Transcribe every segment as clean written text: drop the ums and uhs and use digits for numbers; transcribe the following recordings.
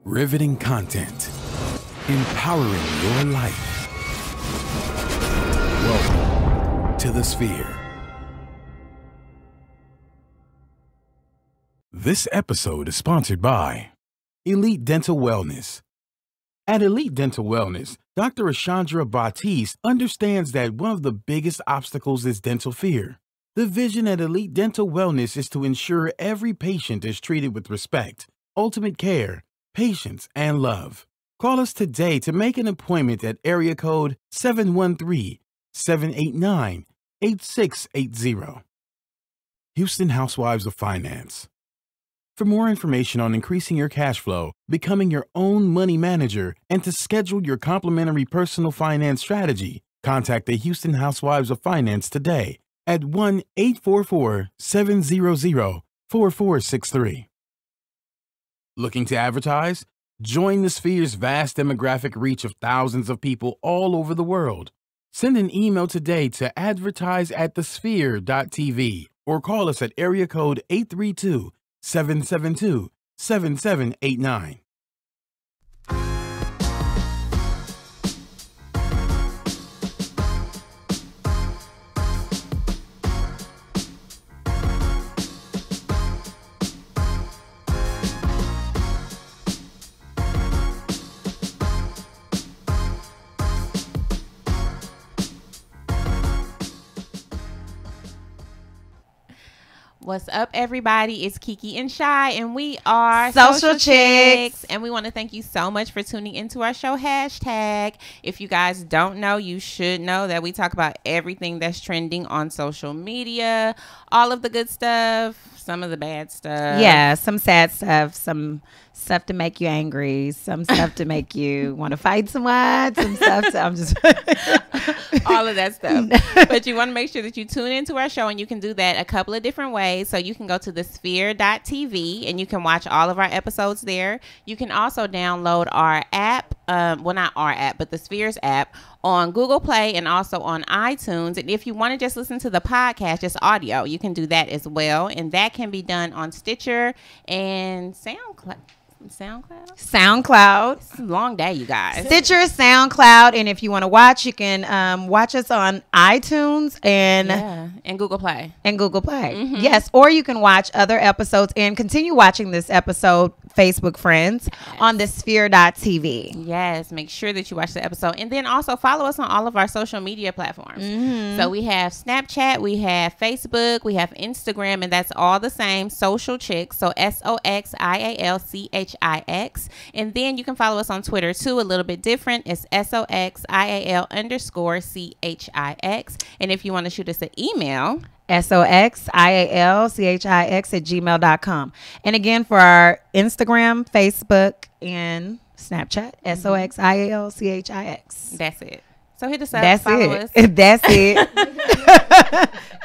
Riveting content. Empowering your life. Welcome to the Sphere. This episode is sponsored by Elite Dental Wellness. At Elite Dental Wellness, Dr. Ashandra Batiste understands that one of the biggest obstacles is dental fear. The vision at Elite Dental Wellness is to ensure every patient is treated with respect, ultimate care, patience, and love. Call us today to make an appointment at area code 713-789-8680. Houston Housewives of Finance. For more information on increasing your cash flow, becoming your own money manager, and to schedule your complimentary personal finance strategy, contact the Houston Housewives of Finance today at 1-844-700-4463. Looking to advertise? Join the Sphere's vast demographic reach of thousands of people all over the world. Send an email today to advertise@thesphere.tv or call us at area code 832-772-7789. What's up, everybody? It's Kiki and Shy, and we are Social Chicks. And we want to thank you so much for tuning into our show, hashtag. If you guys don't know, you should know that we talk about everything that's trending on social media, all of the good stuff, some of the bad stuff. Yeah, some sad stuff, some stuff to make you angry, some stuff to make you want to fight someone, some stuff to, I'm just all of that stuff. But you want to make sure that you tune into our show, and you can do that a couple of different ways. So you can go to thesphere.tv and you can watch all of our episodes there. You can also download our app, well, not our app, but the Sphere's app on Google Play and also on iTunes. And if you want to just listen to the podcast, just audio, you can do that as well. And that can be done on Stitcher and SoundCloud. It's a long day, you guys. Stitcher, SoundCloud, and if you want to watch, you can watch us on iTunes and Google Play. Mm-hmm. Yes, or you can watch other episodes and continue watching this episode, Facebook friends, on thesphere.tv. Yes, make sure that you watch the episode, and then also follow us on all of our social media platforms. Mm-hmm. So we have Snapchat, we have Facebook, we have Instagram, and that's all the same, Social Chicks. So SOXIALCHIX. And then you can follow us on Twitter too, a little bit different. It's SOXIAL_CHIX. And if you want to shoot us an email, SOXIALCHIX@gmail.com. And again, for our Instagram, Facebook, and Snapchat, SOXIALCHIX. That's it. So hit us up. That's follow it. us. That's it.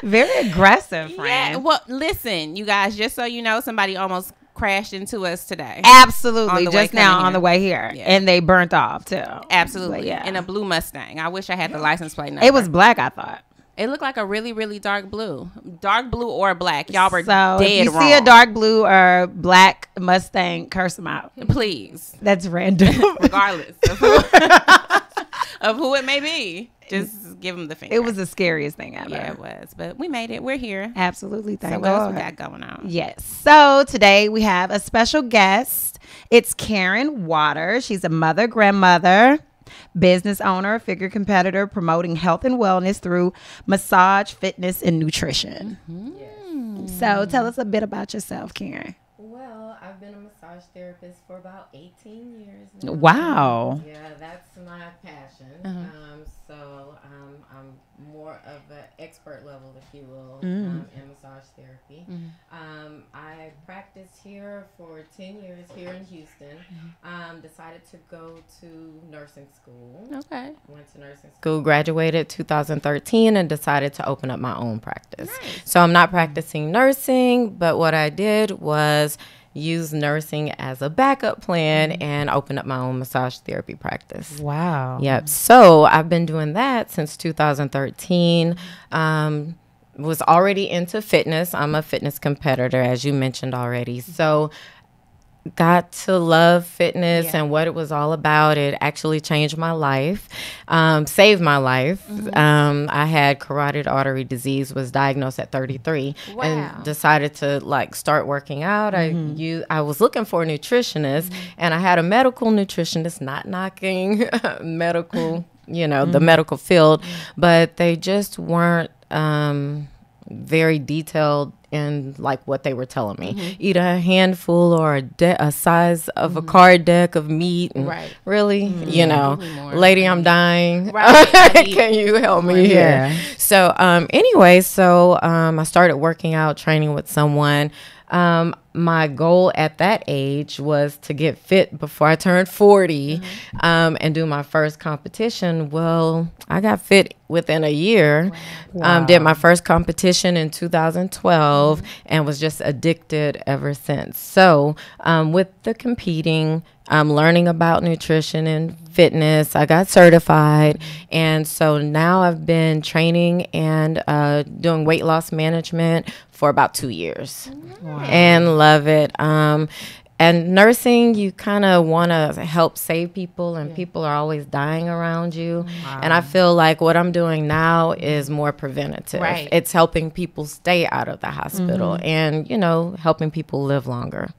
Very aggressive, friend. Yeah. Well, listen, you guys, just so you know, somebody almost crashed into us today. Absolutely. Just now here. on the way here. Yeah. And they burnt off too. Absolutely. Yeah. In a blue Mustang. I wish I had the license plate number. It was black, I thought. It looked like a really, really dark blue. Dark blue or black. Y'all were so dead if you wrong. see a dark blue or black Mustang, curse them out. Please. That's random. Regardless of who it may be. Just give them the finger. It was the scariest thing ever. Yeah, it was. But we made it. We're here. Absolutely. Thank God. God. What else we got going on? Yes. So today we have a special guest. It's Karen Waters. She's a mother, grandmother, business owner, figure competitor, promoting health and wellness through massage, fitness, and nutrition. Mm-hmm. Yes. So tell us a bit about yourself, Karen. Well, I've been a massage therapist for about 18 years now. Wow. Yeah, that's my passion. I'm more of an expert level, if you will, in massage therapy. I practiced here for 10 years here in Houston. Decided to go to nursing school. Okay. Went to nursing school, graduated 2013, and decided to open up my own practice. Nice. So I'm not practicing nursing, but what I did was use nursing as a backup plan and open up my own massage therapy practice. Wow. Yep. So I've been doing that since 2013. Was already into fitness. I'm a fitness competitor, as you mentioned already. So got to love fitness and what it was all about. It actually changed my life, saved my life. I had carotid artery disease, was diagnosed at 33, and decided to like start working out. I was looking for a nutritionist, and I had a medical nutritionist, not knocking medical, the medical field, but they just weren't very detailed in like what they were telling me. Eat a handful or a size of a card deck of meat. And really, lady, I'm dying. Can you help me here? So anyway, I started working out, training with someone. My goal at that age was to get fit before I turned 40 and do my first competition. Well, I got fit within a year. Did my first competition in 2012 and was just addicted ever since. So with the competing, learning about nutrition and fitness, I got certified. And so now I've been training and doing weight loss management for about 2 years and love it. And nursing, you kind of want to help save people, and people are always dying around you. And I feel like what I'm doing now is more preventative. It's helping people stay out of the hospital and, helping people live longer.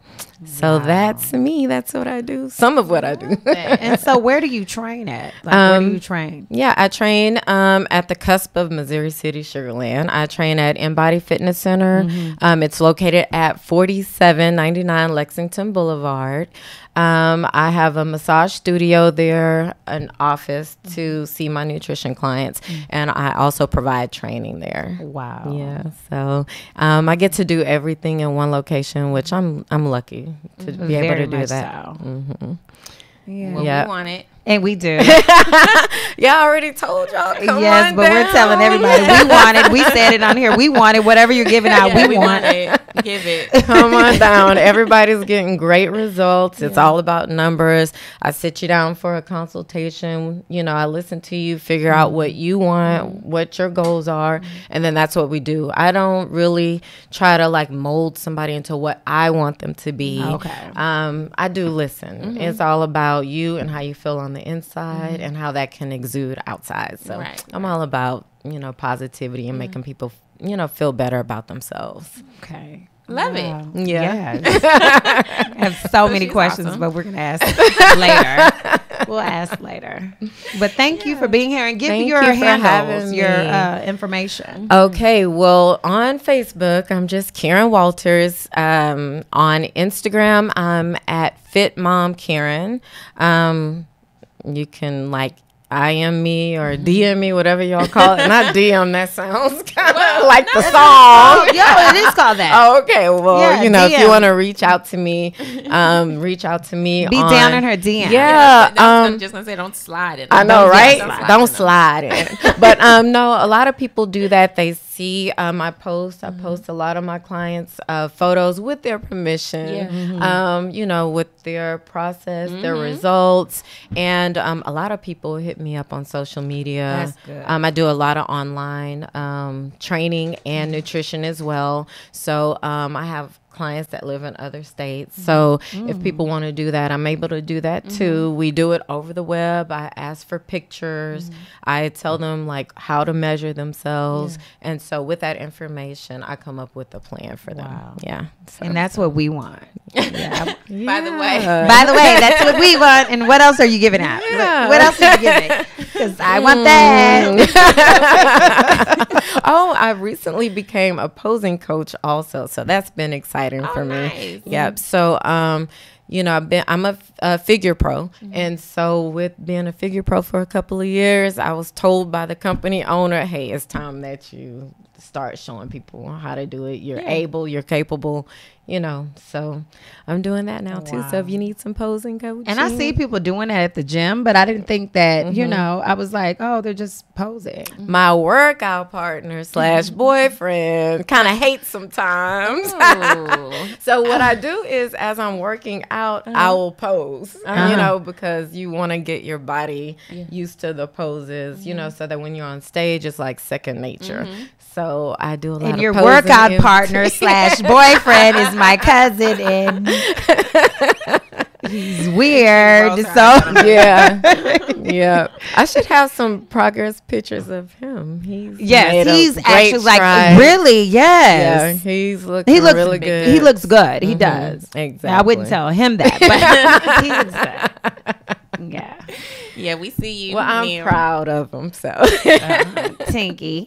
So that's me. That's what I do. Some of what I do. And so where do you train at? Like, where do you train? Yeah, I train at the cusp of Missouri City, Sugar Land. I train at Embody Fitness Center. It's located at 4799 Lexington Boulevard. I have a massage studio there, an office to see my nutrition clients, and I also provide training there. Wow. Yeah. So I get to do everything in one location, which I'm lucky to be able to do that. So. Yeah. Well, we want it. And we do. Yeah, I already told y'all. Yes, but we're telling everybody we want it. We said it on here. We want it. Whatever you're giving out, we want it. Give it. Come on down. Everybody's getting great results. It's all about numbers. I sit you down for a consultation. I listen to you, figure out what you want, what your goals are, and then that's what we do. I don't really try to like mold somebody into what I want them to be. Okay. I do listen. It's all about you and how you feel on the inside and how that can exude outside. So I'm all about, positivity and making people, feel better about themselves. Okay. Love it. Yeah. I have so many questions, but we're going to ask later. We'll ask later. But thank you for being here and giving your handles, your information. Okay. Well, on Facebook, I'm just Karen Walters. On Instagram, I'm at Fit Mom Karen. You can IM me or DM me, whatever y'all call it. Not DM, that sounds kind of like the song. Yeah, it is called that. Oh, okay. Well, DM. if you want to reach out to me, reach out to me. Be down in her DM. Yeah. I'm just going to say don't slide it. I know, right? Don't slide it. But no, a lot of people do that. They see my posts. I post a lot of my clients' photos with their permission, with their process, their results. And a lot of people hit me up on social media. That's good. I do a lot of online training and nutrition as well. So I have clients that live in other states. So if people want to do that, I'm able to do that too. We do it over the web. I ask for pictures. I tell them how to measure themselves. And so with that information, I come up with a plan for them. Wow. Yeah. So. And that's what we want. Yeah. By the way, that's what we want. And what else are you giving out? Yeah. What else are you giving? Because I want that. Oh, I recently became a posing coach also. So that's been exciting for me. Nice. Yep. So, I'm a figure pro. And so with being a figure pro for a couple of years, I was told by the company owner, hey, it's time that you start showing people how to do it. You're able, you're capable, so I'm doing that now too. So if you need some posing coaching. And I see people doing that at the gym, but I didn't think that, I was like, oh, they're just posing. My workout partner / boyfriend kind of hates sometimes. So what I do is as I'm working out, out, I will pose, you know, because you want to get your body used to the poses, you know, so that when you're on stage, it's like second nature. So I do a lot of your posing workout partner / boyfriend is my cousin, and he's weird. So yeah. I should have some progress pictures of him. He's actually strides. like really yeah. He's looking really good. He looks good. He does. Exactly. Now, I wouldn't tell him that, but he looks good. Yeah. Yeah, we see you. Well, I'm proud of him. So, Tinky.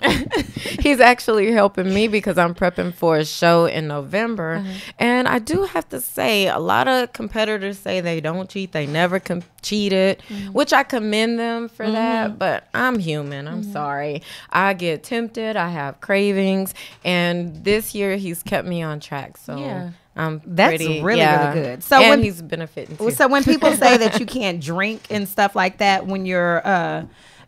He's actually helping me because I'm prepping for a show in November. And I do have to say, a lot of competitors say they don't cheat. They never cheated, which I commend them for that. But I'm human. I'm sorry. I get tempted. I have cravings. And this year, he's kept me on track. So, that's really good. So and he's benefiting too. So when people say that you can't drink and stuff like that when you're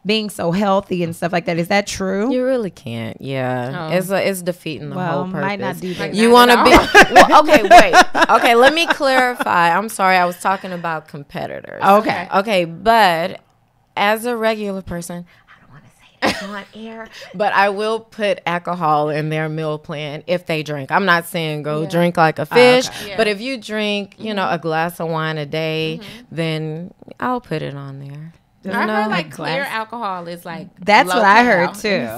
being so healthy and stuff like that, is that true? You really can't. Yeah, it's defeating the whole purpose. Might not do that. You want to be well, okay. Wait. Okay, let me clarify. I'm sorry. I was talking about competitors. Okay, but as a regular person, on air, but I will put alcohol in their meal plan if they drink. I'm not saying go drink like a fish, but if you drink, you know, a glass of wine a day, then I'll put it on there. I heard like clear alcohol is like that's what I heard too.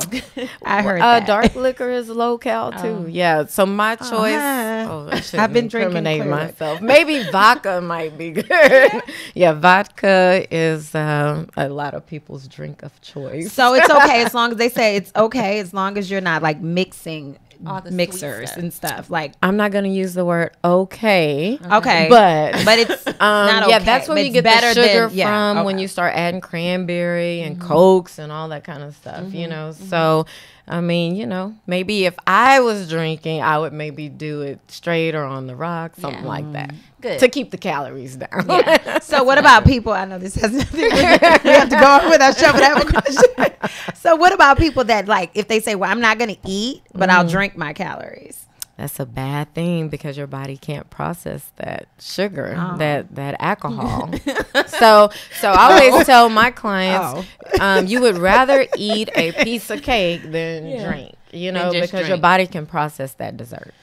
I heard that dark liquor is low cal too. Yeah, so my choice. I shouldn't I've been drinking myself. Maybe vodka might be good. Yeah, vodka is a lot of people's drink of choice. So it's okay as long as they say it's okay as long as you're not like mixing all the mixers and stuff. Like I'm not gonna use the word okay, but it's not okay. Yeah, that's when you get the sugar from when you start adding cranberry and cokes and all that kind of stuff. You know, so I mean, you know, maybe if I was drinking, I would maybe do it straight or on the rocks, something like that. Good. To keep the calories down. Yeah. So what about people? I know this has nothing. We have to go on with our show, but I have a question. So what about people that like if they say, "Well, I'm not going to eat, but I'll drink my calories." That's a bad thing because your body can't process that sugar, that alcohol. So I always tell my clients, you would rather eat a piece of cake than drink, you know, because your body can process that dessert.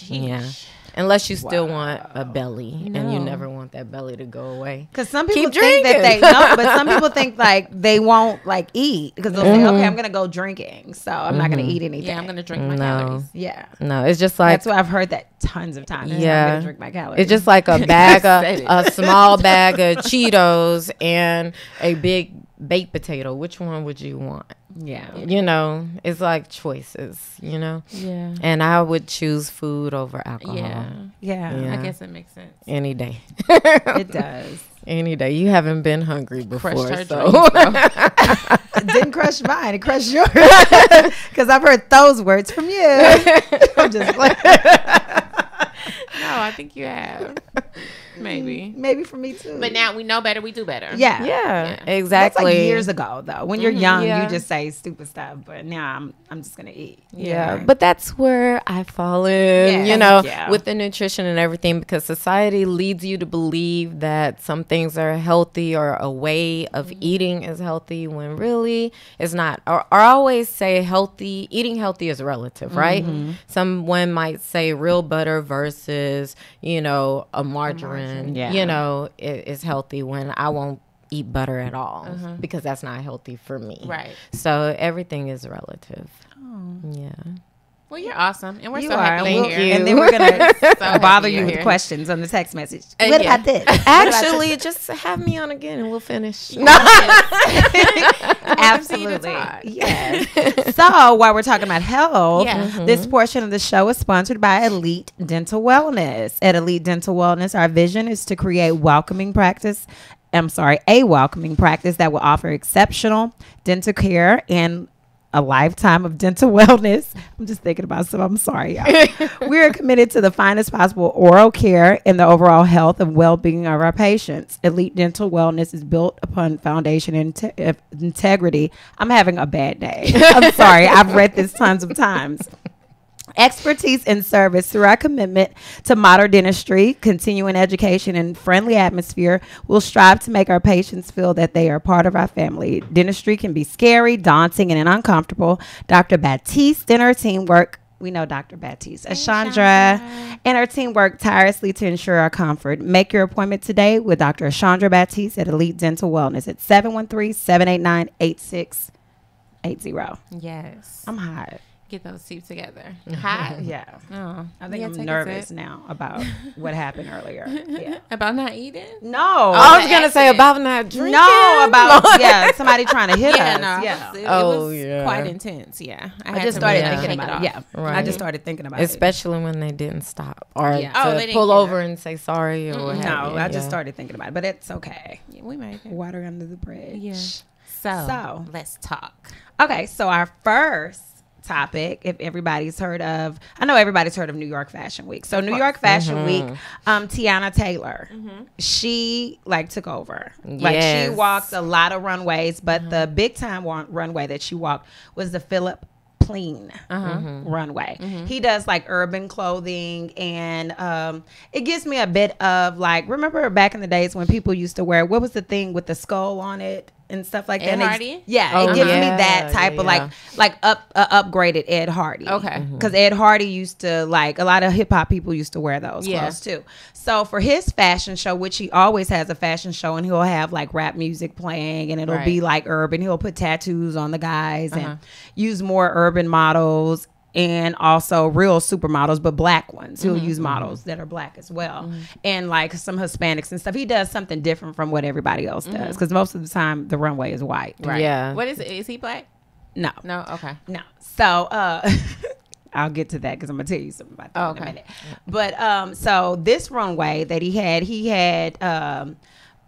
Yeah. Unless you still want a belly, and you never want that belly to go away. Because some people think that but some people think like they won't like eat because they'll say, okay, I'm gonna go drinking, so I'm not gonna eat anything. Yeah, I'm gonna drink my calories. Yeah, no, it's just like that's why I've heard that tons of times. Yeah, I'm gonna drink my calories. It's just like a bag a small bag of Cheetos and a big baked potato. Which one would you want? Yeah, you know, it's like choices, you know. Yeah, and I would choose food over alcohol. Yeah. I guess it makes sense. Any day. It does. Any day. You haven't been hungry before, so didn't crush mine. It crushed yours because I've heard those words from you. I'm just like, no, I think you have. Maybe for me too. But now we know better. We do better. Yeah, exactly. That's like years ago, though. When you're young, you just say stupid stuff. But now I'm just gonna eat. Yeah, but that's where I fall in. You know, with the nutrition and everything, because society leads you to believe that some things are healthy or a way of eating is healthy when really it's not. Or I always say eating healthy is relative, right? Someone might say real butter versus a margarine. You know, is healthy when I won't eat butter at all because that's not healthy for me. Right. So everything is relative. Yeah. Well, you're awesome, and we're so happy Thank you're you. here. And then we're gonna bother you with questions on the text message. What about this? Actually, just have me on again, and we'll finish. Absolutely. Yes. So while we're talking about health, this portion of the show is sponsored by Elite Dental Wellness. At Elite Dental Wellness, our vision is to create a welcoming practice that will offer exceptional dental care and a lifetime of dental wellness. I'm just thinking about some. I'm sorry, y'all. We are committed to the finest possible oral care and the overall health and well-being of our patients. Elite Dental Wellness is built upon foundation and integrity. I'm having a bad day. I'm sorry. I've read this tons of times. Expertise and service through our commitment to modern dentistry, continuing education, and friendly atmosphere will strive to make our patients feel that they are part of our family. Dentistry can be scary, daunting, and uncomfortable. Dr. Baptiste and her team work. We know Dr. Baptiste. Ashandra and her team work tirelessly to ensure our comfort. Make your appointment today with Dr. Ashandra Baptiste at Elite Dental Wellness at 713-789-8680. Yes. I'm hot. Get those teeth together. Hot? Yeah. Oh, I think I'm take a nervous sip. now about what happened earlier. Yeah. About not eating? No. I was going to say about not drinking. No, about somebody trying to hit us. No. Yeah. It Oh, was yeah. quite intense. Yeah. I just started thinking shake about it. Yeah. Right. I just started thinking about it. Especially when they didn't stop or Yeah. Oh, to they didn't pull get over up. and say sorry or what have No, you. I just Yeah. started thinking about it, but it's okay. Yeah, we made it. Water under the bridge. Yeah. So let's talk. Okay, so our first topic, if everybody's heard of, I know everybody's heard of New York Fashion Week. So New York Fashion Week, Tiana Taylor, she took over. Like she Yes. walked a lot of runways, but the big time runway that she walked was the Philip Plein runway. He does urban clothing, and it gives me a bit of remember back in the days when people used to wear, what was the thing with the skull on it and stuff like Ed that? Hardy? Yeah, Oh, it gives me yeah, that type of yeah. upgraded Ed Hardy. Okay. Because Ed Hardy used to a lot of hip hop people used to wear those Yeah. clothes too. So for his fashion show, which he always has a fashion show, and he'll have rap music playing, and it'll Right. be urban. He'll put tattoos on the guys and use more urban models and also real supermodels, but black ones. He'll use models that are black as well, and some Hispanics and stuff. He does something different from what everybody else does, because most of the time the runway is white. Right. Yeah. What is it? Is he black? No, No. Okay. no. So I'll get to that because I'm gonna tell you something about that in a minute. But so this runway that he had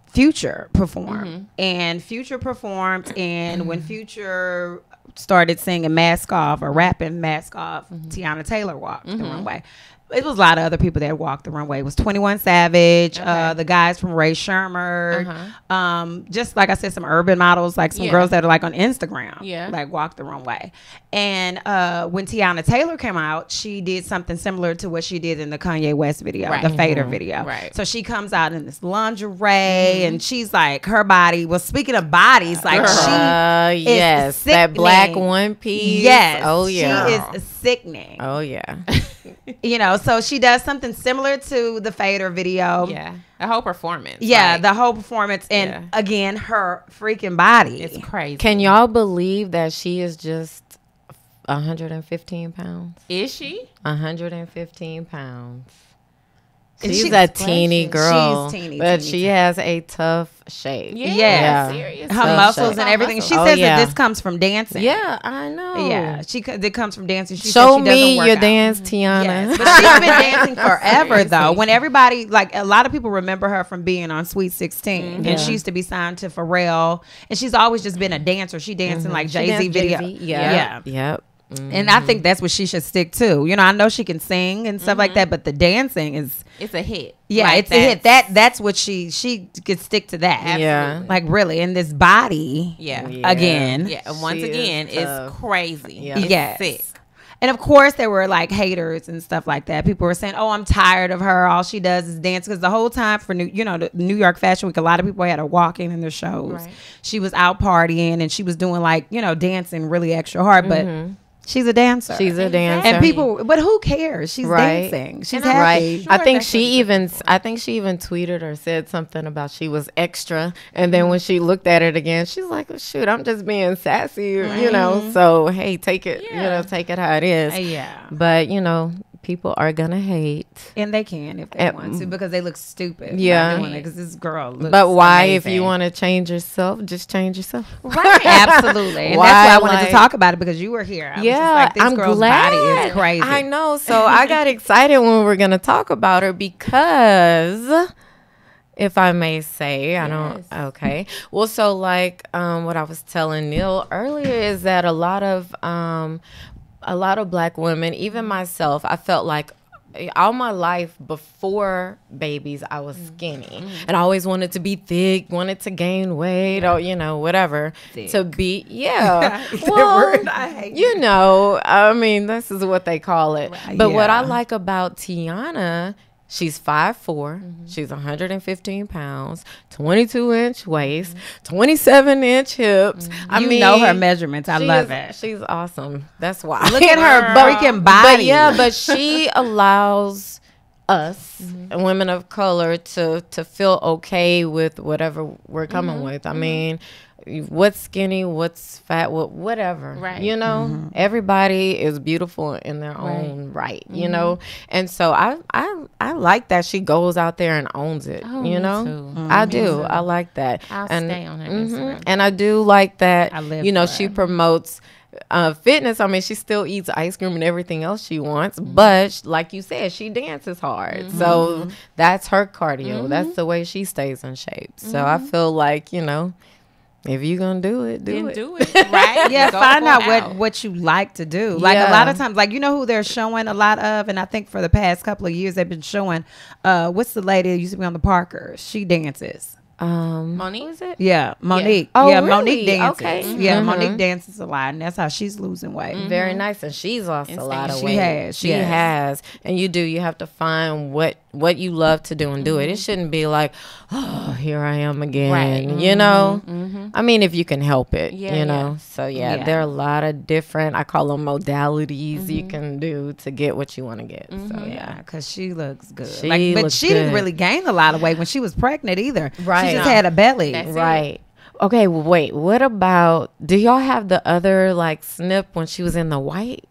Future perform, and Future performed, and when Future started singing Mask Off or rapping Mask Off, Tiana Taylor walked the runway. It was a lot of other people that walked the runway. It was 21 Savage, the guys from Ray Shermer, just like I said, some urban models, some girls that are on Instagram, walked the runway. And when Tiana Taylor came out, she did something similar to what she did in the Kanye West video, the Fader video. Right. So she comes out in this lingerie, and she's her body. Well, speaking of bodies, she yes, is that black sickening. one piece. Yes. Oh yeah. She is sickening. Oh yeah. So she does something similar to the Fader video. Yeah. The whole performance. Yeah, the whole performance, and again, her freaking body. It's crazy. Can y'all believe that she is just 115 pounds? Is she? 115 pounds. And She's she's a teeny precious. girl, She's teeny, but teeny, she teeny. has a tough shape. Yeah. Yeah. Serious. Her So muscles shape. and everything. She Oh, says yeah. that this comes from dancing. Yeah, I know. Yeah, it comes from dancing. She Show said she doesn't me work your out. dance, Tiana. Yes, but she's been dancing forever though. When everybody, a lot of people remember her from being on Sweet 16, and she used to be signed to Pharrell, and she's always just been a dancer. She dancing Jay-Z video. Yeah. Yep. And I think that's what she should stick to. I know she can sing and stuff like that, but the dancing is, It's a hit. yeah, it's a hit. That's what she could stick to that. Yeah. Really, in this body. Yeah. Again. Yeah. And once She is again, it's tough. crazy. Yeah. It's Yes. sick. And of course, there were haters and stuff like that. People were saying, "Oh, I'm tired of her. All she does is dance." Because the whole time for the New York Fashion Week, a lot of people had her walking in their shows. Right. She was out partying, and she was doing dancing really extra hard. But she's a dancer. She's a dancer. and people, but who cares? She's Right. dancing. She's And I'm happy. Right. Sure, I think that's she even tweeted or said something about she was extra, and then when she looked at it again, she's like, oh, "Shoot, I'm just being sassy," So hey, take it, take it how it is. Yeah. But people are gonna hate. And they can if they want to, because they look stupid. Yeah. Because this girl looks But why, if amazing. you want to change yourself, just change yourself. Right, absolutely. And Why, that's why I wanted to like- talk about it, because you were here. I was just Yeah, like, this I'm girl's glad. body is crazy. I know. So I got excited when we were gonna talk about her because, if I may say, I don't. Okay. Well, so what I was telling Neil earlier is that a lot of black women, even myself, I felt like all my life before babies, I was skinny, and I always wanted to be thick, wanted to gain weight, or whatever Thick. to be. Yeah, well, I hate I mean, this is what they call it. But what I Yeah. like about Tiana, she's 5'4", she's 115 pounds, 22-inch waist, 27-inch hips. I You mean, know her measurements. I she love is- it. She's awesome. That's why. Look at her freaking But body. yeah, but she allows us women of color to feel okay with whatever we're coming with. I mean, what's skinny, what's fat, whatever. Right. Everybody is beautiful in their own right. And so I like that she goes out there and owns it. Oh, you me know, too. I do. I like that. I'll and stay on her Instagram. and I do like that. I live for She it. promotes fitness. I mean, she still eats ice cream and everything else she wants, but like you said, she dances hard. So that's her cardio. That's the way she stays in shape. So I feel like, if you're gonna do it, do Then it. do it, right? Yeah, Go find full out what you like to do. Like a lot of times, like who they're showing a lot of, and I think for the past couple of years they've been showing. What's the lady that used to be on the Parkers? She dances. Monique, is it? Yeah, Monique. Oh, yeah, really? Monique dances. Okay. Yeah, Monique dances a lot, and that's how she's losing weight. Very nice, and she's lost a lot of She weight. has, She has, and you have to find what you love to do and do it. It shouldn't be like, oh, here I am again. Right. I mean, if you can help it, Yeah. So Yeah. there are a lot of different, I call them modalities you can do to get what you want to get. So Yeah, because she looks good. She but looks she didn't good. really gain a lot of weight when she was pregnant either. Right. She just had a belly. That's it. Right. Okay, well, wait. What about? Do y'all have the other snip when she was in the white?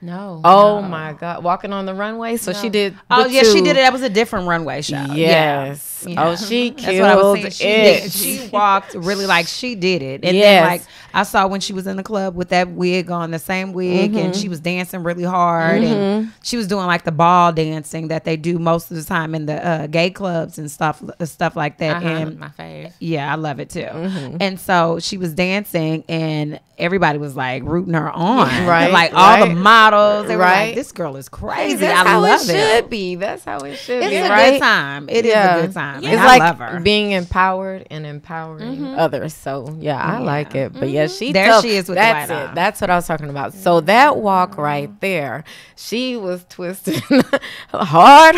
No. Oh my God, walking on the runway. So she did. Oh the yeah, she two. did it. That was a different runway show. Yes. Yeah. Oh, she That's what I was killed saying. it. She walked really like she did it. And Yes. then like I saw when she was in the club with that wig on, the same wig, and she was dancing really hard. And she was doing like the ball dancing that they do most of the time in the gay clubs and stuff like that. And my fave. yeah, I love it too. And so she was dancing and everybody was like rooting her on. Right, Like all the right. models. They were Right. like, this girl is crazy. That's I how love it it. should be. That's how it should It's be. a right? good time. It is Yeah. a good time. It's And I like love her. being empowered and empowering others. So yeah, I like it. But yeah, There she is with the that's white it. eye. That's what I was talking about. So that walk right there, she was twisting hard.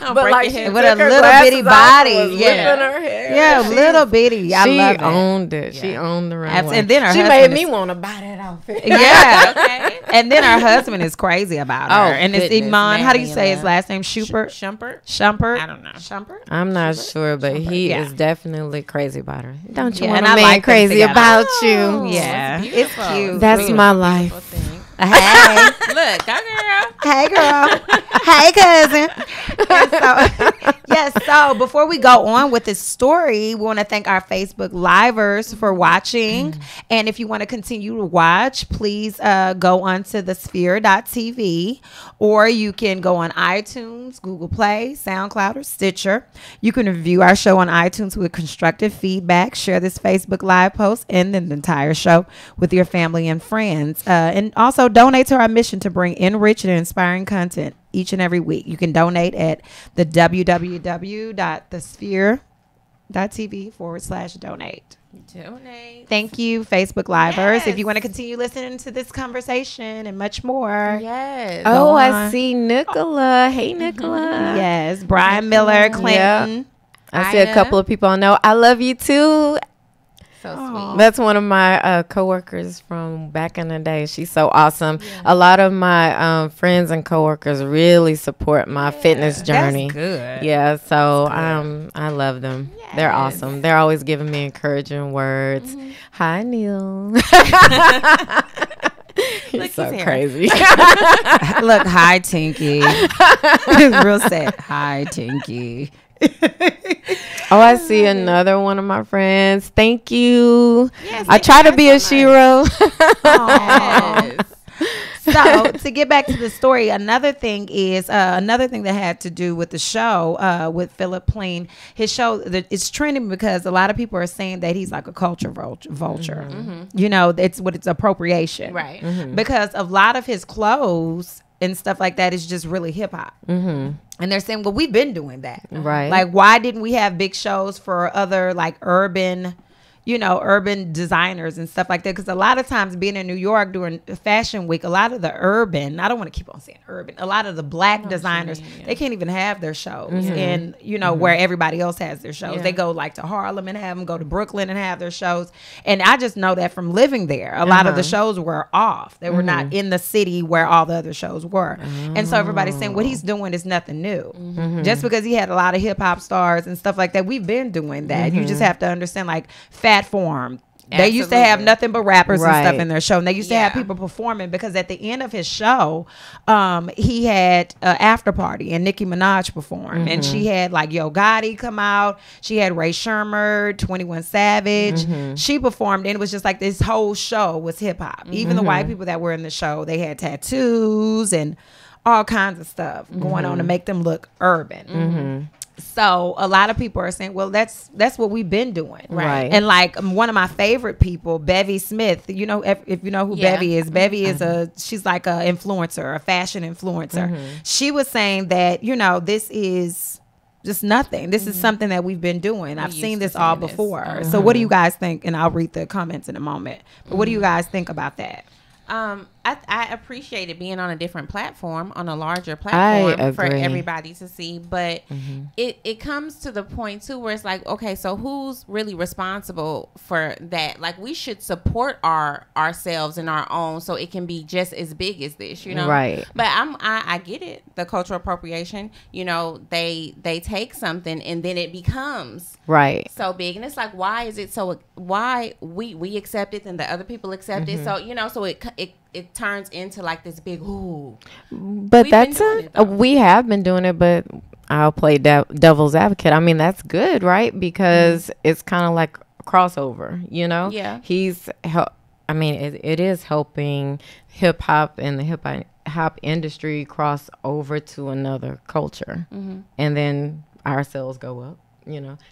But break like your she head. With a took her little glasses bitty off body, and was yeah. whipping her hair. Yeah, She- little bitty. I she love it. owned it. She owned the runway. And then her she husband made me is- want to buy that outfit. Yeah. Okay. And then her husband is crazy about her. Oh, And it's goodness, Iman. How do you man, say his yeah. last name? Schubert? Shumpert? Shumpert? I don't know. Shumpert? I'm not sure, but he Yeah. is definitely crazy about her. Don't you Yeah, want and a I man like them crazy together. about Oh, you? Yeah. it's It's beautiful. cute. That's my life. Hey. Look, go girl. Hey, girl. Hey, cousin. So before we go on with this story, we want to thank our Facebook Livers for watching. And if you want to continue to watch, please go onto thesphere.tv, or you can go on iTunes, Google Play, SoundCloud, or Stitcher. You can review our show on iTunes with constructive feedback, share this Facebook Live post and then the entire show with your family and friends. And also donate to our mission to bring enriched and inspiring content each and every week. You can donate at the www.thesphere.tv/donate. Donate. Livers. You, Facebook Livers. Yes. If you want to continue listening to this conversation and much more. Yes. Oh, Go I on. see Nicola. Hey, Nicola. Yes, Brian Miller, Clinton. I see a couple of people I know. I love you too. So sweet. That's one of my coworkers from back in the day. She's so awesome. A lot of my friends and coworkers really support my fitness journey. That's good. Yeah, so I love them. They're awesome. They're always giving me encouraging words. Hi, Neil. You're Look, so he's here. crazy. Look, hi, Tinky. Real sad. Hi, Tinky. Oh, I see another one of my friends. Thank you. Yes, I thank try you to be so a much. shiro. Yes. So to get back to the story, another thing that had to do with the show with Philip Plain. His show it's trending because a lot of people are saying that he's like a culture vulture. You know, it's appropriation, Right. Because a lot of his clothes and stuff like that is just really hip hop. And they're saying, well, we've been doing that. Right. Like, why didn't we have big shows for other like urban designers and stuff like that? Because a lot of times being in New York during Fashion Week, a lot of the urban, I don't want to keep on saying urban, a lot of the black designers, they can't even have their shows in, where everybody else has their shows. They go like to Harlem and have them, go to Brooklyn and have their shows. And I just know that from living there, a lot of the shows were off. They were not in the city where all the other shows were. And so everybody's saying what he's doing is nothing new. Just because he had a lot of hip hop stars and stuff like that, we've been doing that. You just have to understand, like, Fat Form. They used to have nothing but rappers and stuff in their show. And they used to have people performing, because at the end of his show, he had an after party and Nicki Minaj performed. And she had like Yo Gotti come out. She had Ray Shermer, 21 Savage. She performed, and it was just like this whole show was hip hop. Even the white people that were in the show, they had tattoos and all kinds of stuff going on to make them look urban. So a lot of people are saying, well, that's what we've been doing. Right. And like one of my favorite people, Bevy Smith, if you know who Bevy is, she's like a influencer, a fashion influencer. She was saying that, this is just nothing. This is something that we've been doing. I've seen this all before. So what do you guys think? And I'll read the comments in a moment. But what do you guys think about that? I appreciate it being on a different platform, on a larger platform for everybody to see. But it comes to the point too where it's like, okay, so who's really responsible for that? Like, we should support ourselves and our own, so it can be just as big as this, Right. But I get it. The cultural appropriation, they take something and then it becomes so big, and it's like, why is it so? Why we accept it and the other people accept it? So so it turns into like this big But we have been doing it, but I'll play devil's advocate. I mean, that's good, right? Because it's kind of like a crossover, Yeah. It is helping hip hop and the hip hop industry cross over to another culture, and then our sales go up.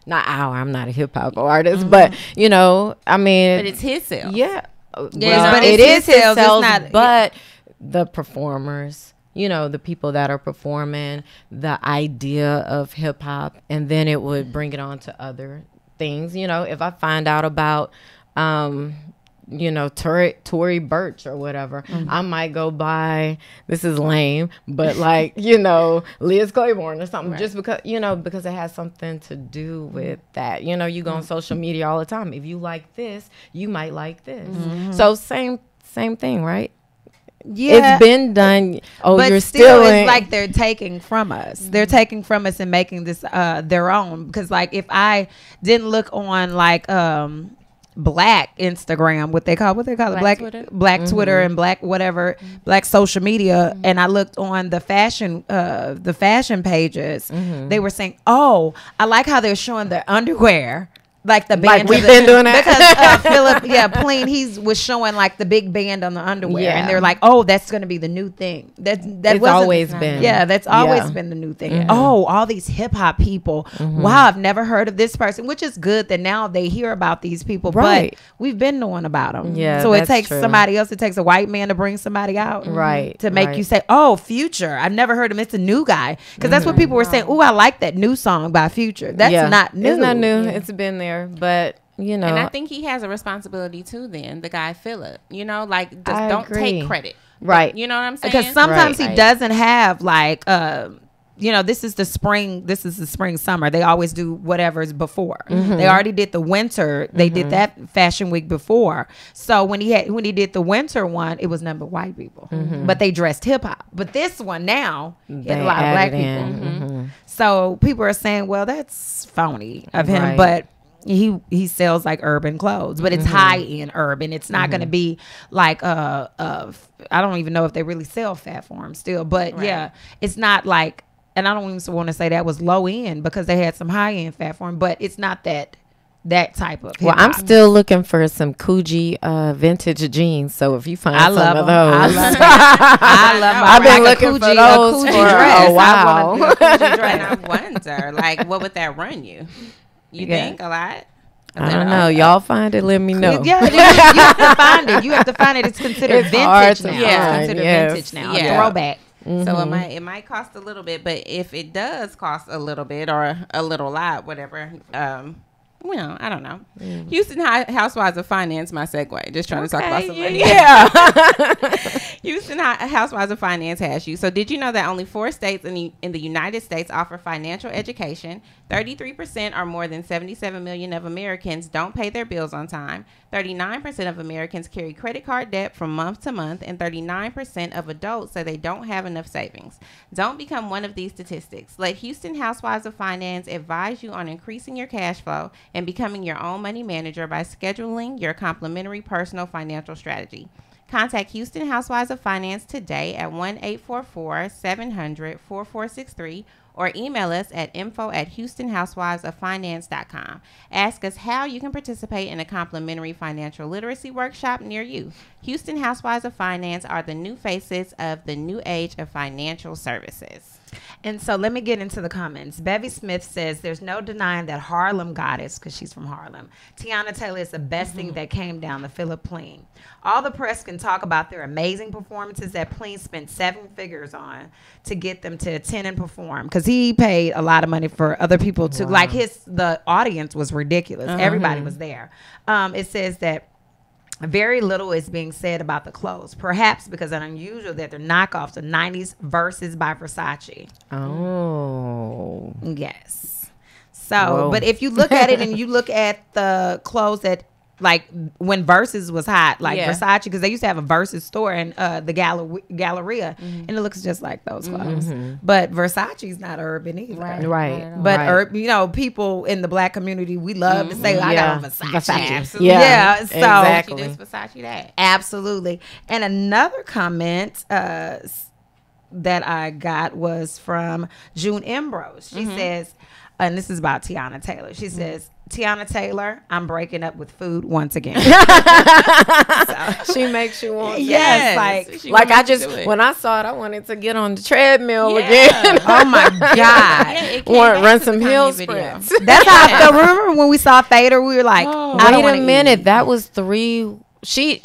I'm not a hip hop artist, but but it's his sales. Yeah. Yes, but it is his sales, not, but the performers, the people that are performing, the idea of hip hop, and then it would bring it on to other things. If I find out about, Tory Burch or whatever, I might go buy, this is lame, but like, Liz Claiborne or something, just because, because it has something to do with that. You go on social media all the time. If you like this, you might like this. So same thing, right? Yeah, it's been done. But you're still it's like they're taking from us. They're taking from us and making this their own. Because like, if I didn't look on like Black Instagram, what they call it, Black Twitter and Black whatever, Black social media, and I looked on the fashion pages, they were saying, oh, I like how they're showing their underwear. Like the band, we've been doing that because Philip, he was showing like the big band on the underwear, and they're like, "Oh, that's going to be the new thing." That's always been, that's always been the new thing. Oh, all these hip hop people. Wow, I've never heard of this person, which is good that now they hear about these people, but we've been knowing about them. Yeah, so it takes somebody else. It takes a white man to bring somebody out, to make you say, "Oh, Future. I've never heard him. It's a new guy." Because that's what people were saying. Oh, I like that new song by Future. That's not new. It's not new. It's been there. But and I think he has a responsibility too. Then the guy Philip, like, just don't take credit, right? You know what I'm saying? Because sometimes he doesn't have like, this is the spring summer. They always do whatever's before. They already did the winter. They did that Fashion Week before. So when he did the winter one, it was none but white people, but they dressed hip hop. But this one now, he had a lot of black people. So people are saying, well, that's phony of him, but he sells like urban clothes, but it's high end urban. It's not going to be like I don't even know if they really sell Fat Form still, but it's not like, and I don't even want to say that was low end, because they had some high end Fat Form, but it's not that type of hip-hop. Well, I'm still looking for some Coogee vintage jeans, so if you find some of those, I love them. I've been looking for those for a while. And I wonder, like, what would that run you? You think a lot? I don't know. Y'all find it. Let me know. Yeah, you have to find it. You have to find it. It's considered vintage now. Yeah, it's considered vintage now. Throwback. So it might cost a little bit, but if it does cost a little bit or a little lot, whatever, well, I don't know. Houston Housewives of Finance, my segue. Just trying to talk about somebody. Yeah. Houston Housewives of Finance has you. So did you know that only 4 states in the United States offer financial education? 33% or more than 77 million of Americans don't pay their bills on time. 39% of Americans carry credit card debt from month to month, and 39% of adults say they don't have enough savings. Don't become one of these statistics. Let Houston Housewives of Finance advise you on increasing your cash flow and becoming your own money manager by scheduling your complimentary personal financial strategy. Contact Houston Housewives of Finance today at 1-844-700-4463 or email us at info@houstonhousewivesoffinance.com. Ask us how you can participate in a complimentary financial literacy workshop near you. Houston Housewives of Finance are the new faces of the new age of financial services. And so let me get into the comments. Bevy Smith says, there's no denying that Harlem goddess, because she's from Harlem, Tiana Taylor is the best thing that came down the Philip Plein. All the press can talk about their amazing performances that Plein spent 7 figures on to get them to attend and perform, because he paid a lot of money for other people to, like the audience was ridiculous. Everybody was there. It says that very little is being said about the clothes, perhaps because it's unusual that they're knockoffs of 90s Verses by Versace. Oh. Yes. So, but if you look at it and you look at the clothes that, like, when Verses was hot, like Versace, because they used to have a Verses store in the Galleria, and it looks just like those clothes. But Versace's not urban either. Right. But, you know, people in the black community, we love to say, I got on Versace. Absolutely. Yeah. So, Exactly. This Versace that. Absolutely. And another comment that I got was from June Ambrose. She says, and this is about Tiana Taylor. She says, Tiana Taylor, I'm breaking up with food once again. She makes you want to. Yes. Like I just, when I saw it, I wanted to get on the treadmill again. Oh my God. Want run some hill sprints. That's how I felt. Remember when we saw Fader, we were like, I don't wait a minute. Eat. That was 3. She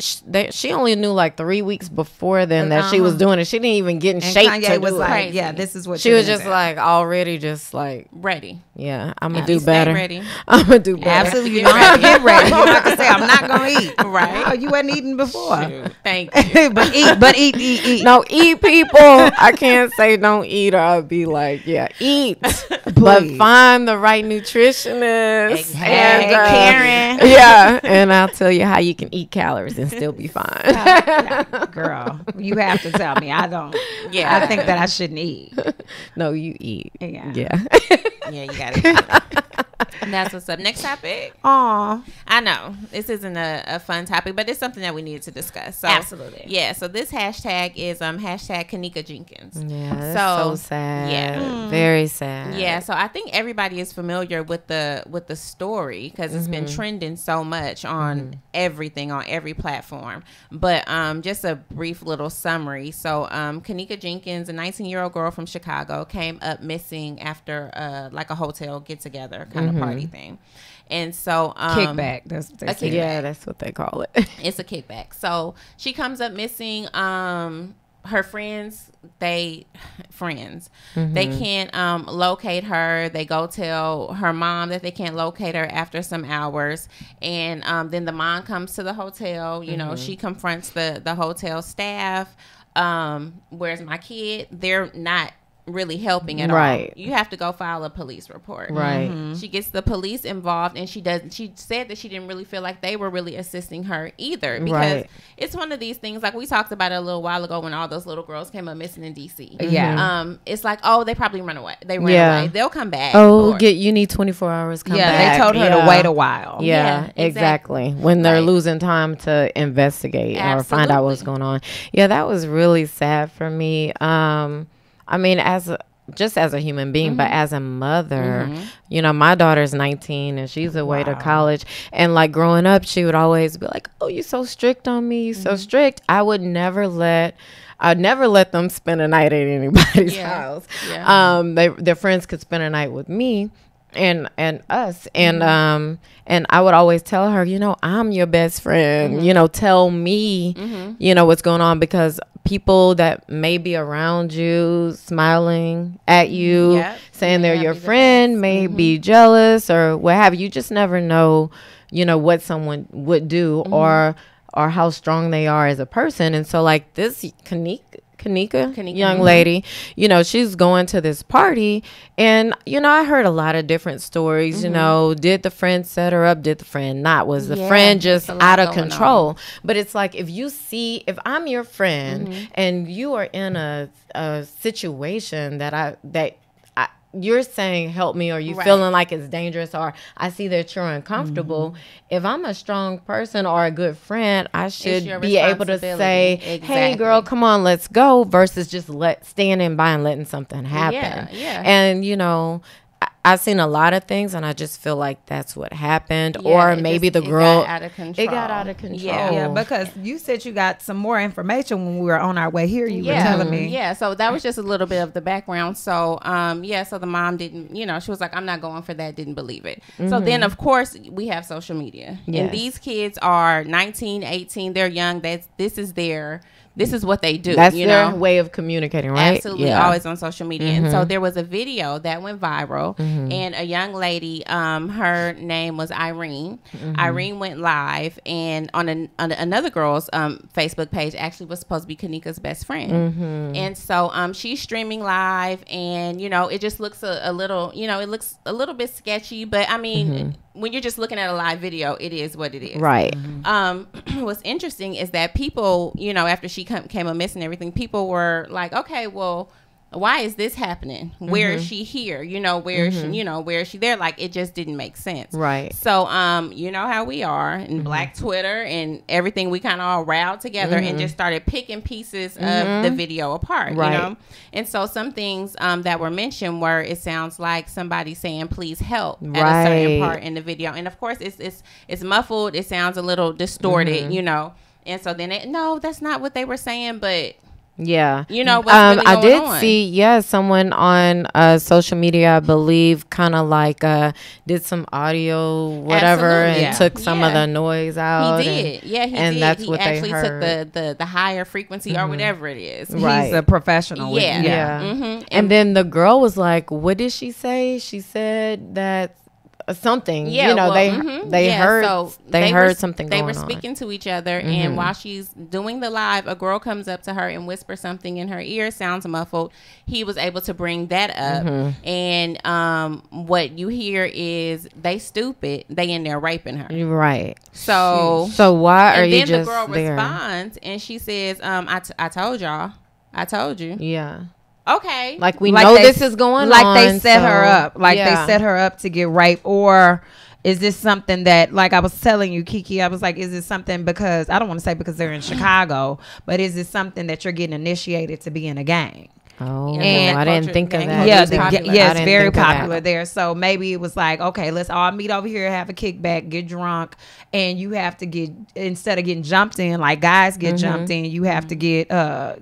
only knew like 3 weeks before then that she was doing it. She didn't even get in shape. Kanye to was do like, it. yeah, this is what she was just like already just like ready. Yeah, I'm gonna do better. Ready. I'm gonna do better. Absolutely, you don't have to get ready. You don't have to say I'm not gonna eat. Right? Oh, you wasn't eating before. Shoot. Thank you. but eat. No, eat, people. I can't say don't eat, or I'll be like, yeah, eat, but find the right nutritionist. Exactly. And, Karen. Yeah, and I'll tell you how you can eat calories and still be fine. Girl, you have to tell me. I don't. Yeah, I think that I shouldn't eat. No, you eat. Yeah. Yeah, you got it. That's what's up. Next topic. Aw. I know this isn't a fun topic, but it's something that we needed to discuss. So, absolutely. Yeah. So this hashtag is hashtag Kanika Jenkins. Yeah. That's so sad. Yeah. Very sad. Yeah. So I think everybody is familiar with the story because it's been trending so much on everything, on every platform. But just a brief little summary. So Kanika Jenkins, a 19-year-old girl from Chicago, came up missing after like a hotel get together kind of party thing. And so kickback. That's what they say. Yeah, that's what they call it. It's a kickback. So she comes up missing. Her friends, they can't locate her. They go tell her mom that they can't locate her after some hours, and then the mom comes to the hotel. You know, she confronts the hotel staff. Where's my kid? They're not really helping at all. You have to go file a police report. She gets the police involved, and she said that she didn't really feel like they were really assisting her either, because it's one of these things, like we talked about it a little while ago when all those little girls came up missing in DC. It's like, oh, they probably run away. They ran away. They'll come back. You need 24 hours. Come back. They told her to wait a while. Yeah, exactly. When they're losing time to investigate or find out what's going on. Yeah, that was really sad for me. I mean, as a human being, but as a mother, you know, my daughter's 19 and she's away to college. And like growing up, she would always be like, oh, you're so strict on me. You're so strict. I'd never let them spend a night at anybody's house. Their friends could spend a night with me. and us. And I would always tell her, you know, I'm your best friend. You know, tell me, you know, what's going on, because people that may be around you smiling at you, saying they're your friend, may be jealous or what have you. You just never know, you know, what someone would do or how strong they are as a person. And so like this Kanika, young lady, you know, she's going to this party, and you know, I heard a lot of different stories. You know, did the friend set her up? Did the friend not? Was the friend just out of control? But it's like, if I'm your friend and you are in a situation that you're saying help me, or you feeling like it's dangerous, or I see that you're uncomfortable. If I'm a strong person or a good friend, I should be able to say, hey girl, come on, let's go, versus just standing by and letting something happen. And you know, I've seen a lot of things, and I just feel like that's what happened. Or maybe the girl, it got out of control. Yeah, because you said you got some more information when we were on our way here. You were telling me. Yeah, so that was just a little bit of the background. So, so the mom didn't, you know, she was like, I'm not going for that, didn't believe it. So then, of course, we have social media. And these kids are 19, 18, they're young. This is what they do. That's you their know? way of communicating, right? Absolutely, always on social media. And so there was a video that went viral, and a young lady, her name was Irene. Irene went live, and on another girl's Facebook page, actually was supposed to be Kanika's best friend. And so she's streaming live, and you know, it just looks a little, you know, it looks a little bit sketchy, but I mean, when you're just looking at a live video, it is what it is. Right. What's interesting is that people, you know, after she came amiss and everything, people were like, okay, well, why is this happening? Where is she here? You know, where is she, you know, where is she there? Like, it just didn't make sense. Right. So, you know how we are in Black Twitter and everything, we kind of all riled together and just started picking pieces of the video apart, you know? And so some things that were mentioned were, it sounds like somebody saying, please help at a certain part in the video. And of course it's muffled. It sounds a little distorted, you know? And so then no, that's not what they were saying, but yeah, you know, what's really going I did on. see someone on social media, I believe, kind of like did some audio whatever and took some of the noise out. He did. He did. That's he what actually they heard. took the higher frequency or whatever it is. He's a professional. And then the girl was like, what did she say? She said that something, you know, they heard something going on. They were speaking to each other, and while she's doing the live, a girl comes up to her and whispers something in her ear, sounds muffled. He was able to bring that up, and what you hear is, they stupid, they in there raping her. Right. So why are you just there? And then the girl responds, and she says, I told y'all. I told you. Yeah. Okay. Like, we know this is going on. Like, they set her up. Like, they set her up to get raped. Or is this something that, like I was telling you, Kiki, I was like, is this something because, I don't want to say because they're in Chicago, but is this something that you're getting initiated to be in a gang? Oh, and I didn't think of that. Yeah, it's very popular there. So maybe it was like, okay, let's all meet over here, have a kickback, get drunk, and you have to get, instead of getting jumped in, like guys get jumped in, you have to get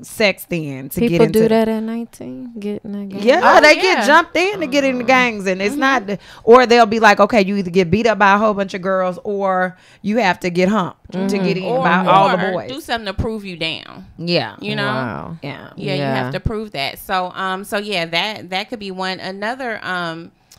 sexed in to People get into. Do that at 19, get in a gang. Yeah, they get jumped in to get in the gangs, and it's not, or they'll be like, okay, you either get beat up by a whole bunch of girls, or you have to get humped to get in by all the boys. Do something to prove you down. Yeah, you know. Wow. Yeah, you have to prove that. So that could be one. Another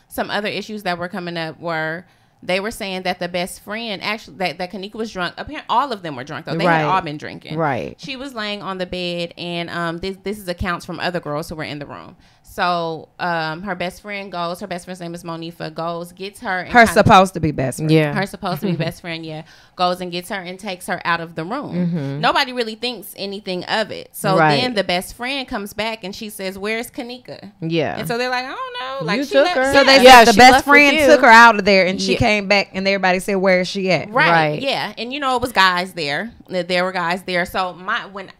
some other issues that were coming up were, they were saying that the best friend, actually, that Kanika was drunk. Apparently, all of them were drunk, though. They had all been drinking. Right. She was laying on the bed, and this is accounts from other girls who were in the room. So her best friend goes, her best friend's name is Monifa, goes, gets her. And her supposed to be best friend. Yeah. Her supposed to be best friend, goes and gets her and takes her out of the room. Nobody really thinks anything of it. So then the best friend comes back and she says, where's Kanika? Yeah. And so they're like, I don't know. Like, you took her. So they said the best friend took her out of there, and she came back, and everybody said, where is she at? Right. Yeah. And you know, it was guys there. There were guys there. So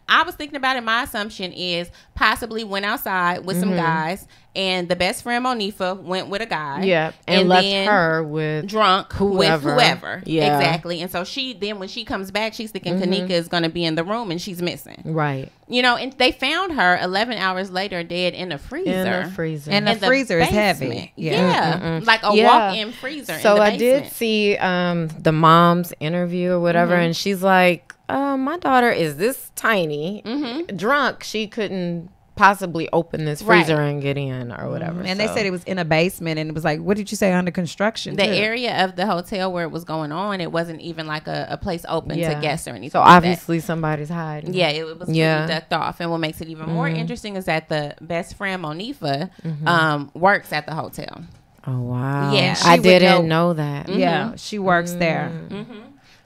I was thinking about it. My assumption is possibly went outside with some guys, and the best friend Monifa went with a guy. Yeah, and left her with drunk whoever. with whoever. Yeah, exactly. And so then when she comes back, she's thinking Kanika is going to be in the room, and she's missing. Right. You know, and they found her 11 hours later dead in a freezer. And the freezer is heavy. Yeah, like a walk-in freezer. So in the I did see the mom's interview or whatever, and she's like, my daughter is this tiny, drunk. She couldn't possibly open this freezer and get in or whatever. And they said it was in a basement, and it was like, what did you say, under construction? The area of the hotel where it was going on, it wasn't even like a place open to guests or anything. So like obviously somebody's hiding. Yeah, it was completely ducked off. And what makes it even more interesting is that the best friend Monifa works at the hotel. Oh wow! Yeah, I didn't know that. Yeah, she works there.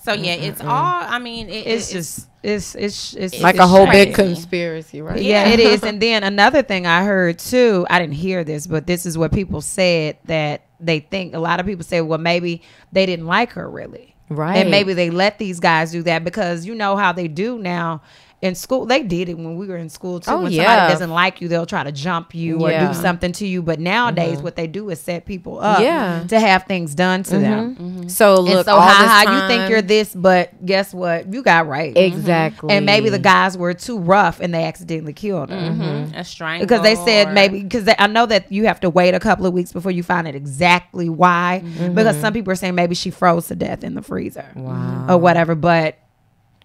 So yeah, it's all. I mean, it's just it's like it's a whole crazy. big conspiracy, right? Yeah, it is. And then another thing I heard too, I didn't hear this, but this is what people said, that they think, a lot of people say, well, maybe they didn't like her really. Right. And maybe they let these guys do that because you know how they do now. In school, they did it when we were in school too. When somebody doesn't like you, they'll try to jump you or do something to you. But nowadays, what they do is set people up to have things done to them. So look, and so you think you're this, but guess what? You got raped. Exactly. And maybe the guys were too rough and they accidentally killed her. a strangle. Because they said maybe, because I know that you have to wait a couple of weeks before you find out exactly why. Because some people are saying maybe she froze to death in the freezer or whatever. But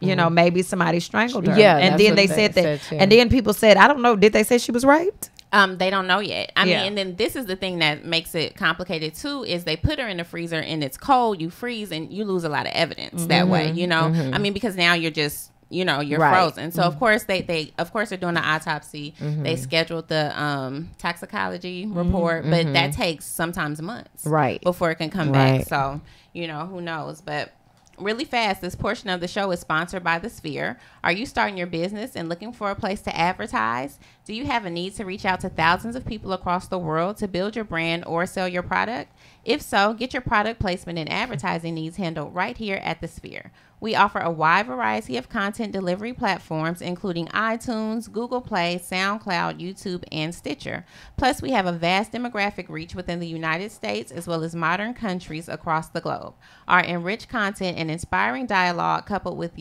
you know, maybe somebody strangled her. Yeah, and then they said that. And then people said, I don't know, did they say she was raped? They don't know yet. I mean, and then this is the thing that makes it complicated too, is they put her in the freezer and it's cold, you freeze, and you lose a lot of evidence that way, you know? I mean, because now you're just, you know, you're frozen. So of course they of course are doing the autopsy. They scheduled the toxicology report, but that takes sometimes months before it can come back. So, you know, who knows? But really fast, this portion of the show is sponsored by The Sphere. Are you starting your business and looking for a place to advertise? Do you have a need to reach out to thousands of people across the world to build your brand or sell your product? If so, get your product placement and advertising needs handled right here at The Sphere. We offer a wide variety of content delivery platforms, including iTunes, Google Play, SoundCloud, YouTube, and Stitcher. Plus, we have a vast demographic reach within the United States as well as modern countries across the globe. Our enriched content and inspiring dialogue coupled with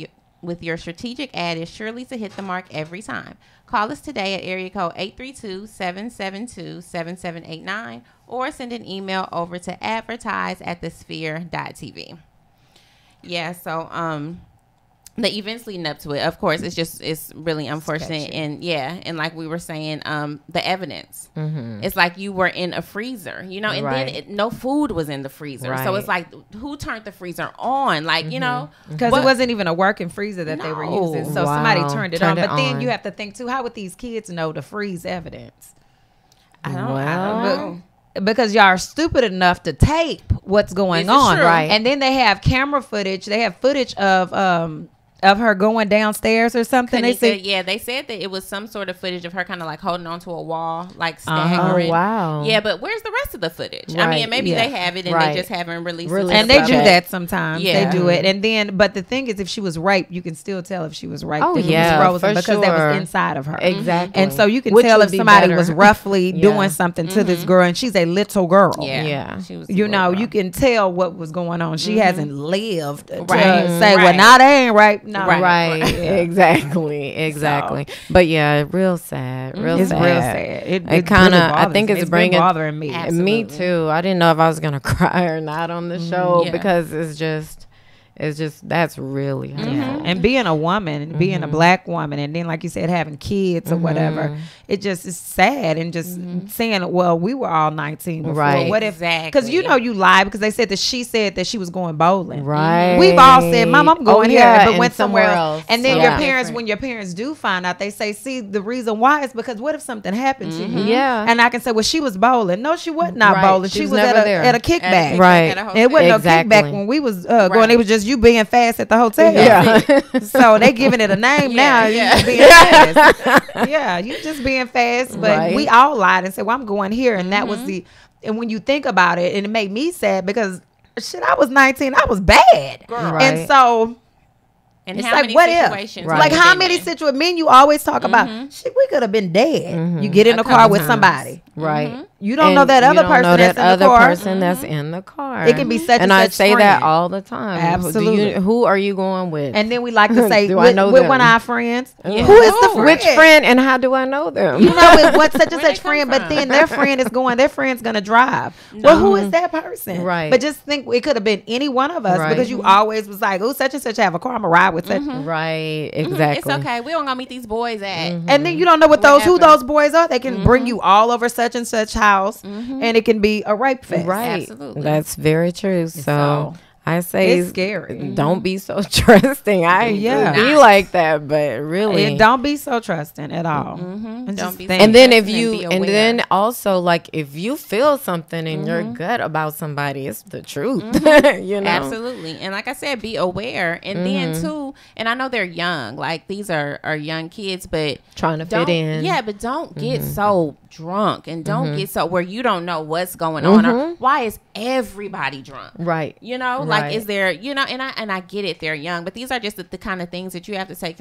your strategic ad is surely to hit the mark every time. Call us today at area code 832-772-7789 or send an email over to advertise@thesphere.tv. Yeah, so the events leading up to it, of course, it's really unfortunate. Sketchy. And and like we were saying, the evidence, it's like you were in a freezer, you know, and then no food was in the freezer. So it's like, who turned the freezer on? Like, you know, because it wasn't even a working freezer that they were using. So somebody turned it on. But then you have to think too, how would these kids know to freeze evidence? I don't know. Because y'all are stupid enough to tape what's going on, right? And then they have camera footage. They have footage of her going downstairs or something. They said that it was some sort of footage of her kind of like holding onto a wall, like staggering. Oh, wow. Yeah, but where's the rest of the footage? Right. I mean, maybe they have it and they just haven't released it. And they do that sometimes. They do it. And then, but the thing is, if she was raped, you can still tell if she was raped. Oh, if yeah, it was frozen, because that was inside of her. Exactly. And so you can tell if somebody was roughly doing something to this girl, and she's a little girl. Yeah. She was you know, you can tell what was going on. She hasn't lived to Right. say, well, now they ain't right. No. Right. Exactly. So. But yeah, real sad. It's sad. real sad. It kind of, I think it's bringing bothering me. Absolutely. Me too. I didn't know if I was gonna cry or not on the show because it's just that's really hurtful. And being a woman, being a black woman, and then like you said, having kids or whatever, it just is sad. And just saying, well, we were all 19 before. Right. What if? Because you know you lied, because they said that she said that she was going bowling. Right. We've all said, Mom, I'm going here, but and went somewhere else. And then So your parents, when your parents do find out, they say, see, the reason why is because what if something happened to you? Yeah. And I can say, well, she was bowling. No, she was not bowling. She was never there. at a kickback. Right. It wasn't no kickback when we was going. It was just you being fast at the hotel. Yeah. So they giving it a name now. You just being fast. Yeah, you just being fast. But we all lied and said, well, I'm going here. And that was the, and when you think about it, and it made me sad because shit, I was 19. I was bad. Right. And so And it's how like, many what if? situations Right. Like, we've how been many in? situations? Men, you always talk about, shit, we could have been dead. You get in A the car couple with times. somebody. Right. You don't know that other person that's in the car. That's in the car. It can be such and and I such say that friend. all the time. Absolutely. Who are you going with? And then we like to say, Do I know with them? one of our friends, Yeah. who is the friend? Which friend and how do I know them? You know, with what such and Where they such come friend, but from? then their friend is going, their friend's going to drive. Well, who is that person? Right. But just think it could have been any one of us Right. because you always was like, oh, such and such have a car. I'm going to ride with such. Right. It's Exactly. okay. We don't gonna meet these boys at. And then you don't know what who Whatever. those boys are. They can bring you all over such and such house, and it can be a rape fest. Right. Absolutely. That's very true. So So, I say it's scary. Don't be so trusting. I Yeah. be like that, but really. And don't be so trusting at all. And Don't just be think. And then Trust if and you be and aware. then also like if you feel something in your gut about somebody, it's the truth. You know. Absolutely. And like I said, be aware. And then too, and I know they're young, like these are young kids, but Trying to don't, fit in. Yeah, but don't get so drunk and don't get so where you don't know what's going on. Or why is everybody drunk? Right. You know, Right. like is there, you know, and I get it, they're young, but these are just the kind of things that you have to take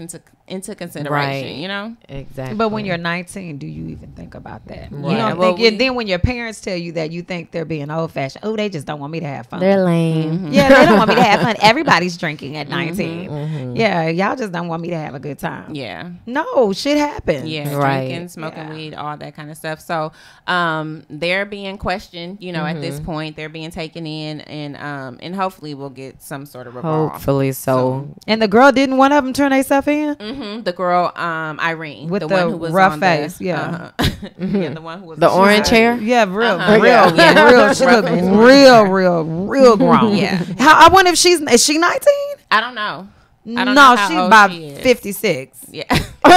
into consideration, Right. you know? Exactly. But when you're 19, do you even think about that? You Right. don't Well, think. And then when your parents tell you that, you think they're being old fashioned. Oh, they just don't want me to have fun. they're lame. Yeah, they don't want me to have fun. Everybody's drinking at 19. Yeah, y'all just don't want me to have a good time. Yeah. No, shit happens. Yeah, Right. drinking, smoking Yeah. weed, all that kind of stuff. So, they're being questioned. You know, at this point, they're being taken in, and hopefully, we'll get some sort of revolve. Hopefully so. And the girl didn't one of them turn herself in The girl, Irene, with the the one who was rough on face. the, Yeah, yeah, the one who was The on orange hair? yeah, real, Yeah. real. She look real grown. Yeah. How, I wonder if is she 19? I don't know. I don't No, know how she's old about she is. 56. Yeah.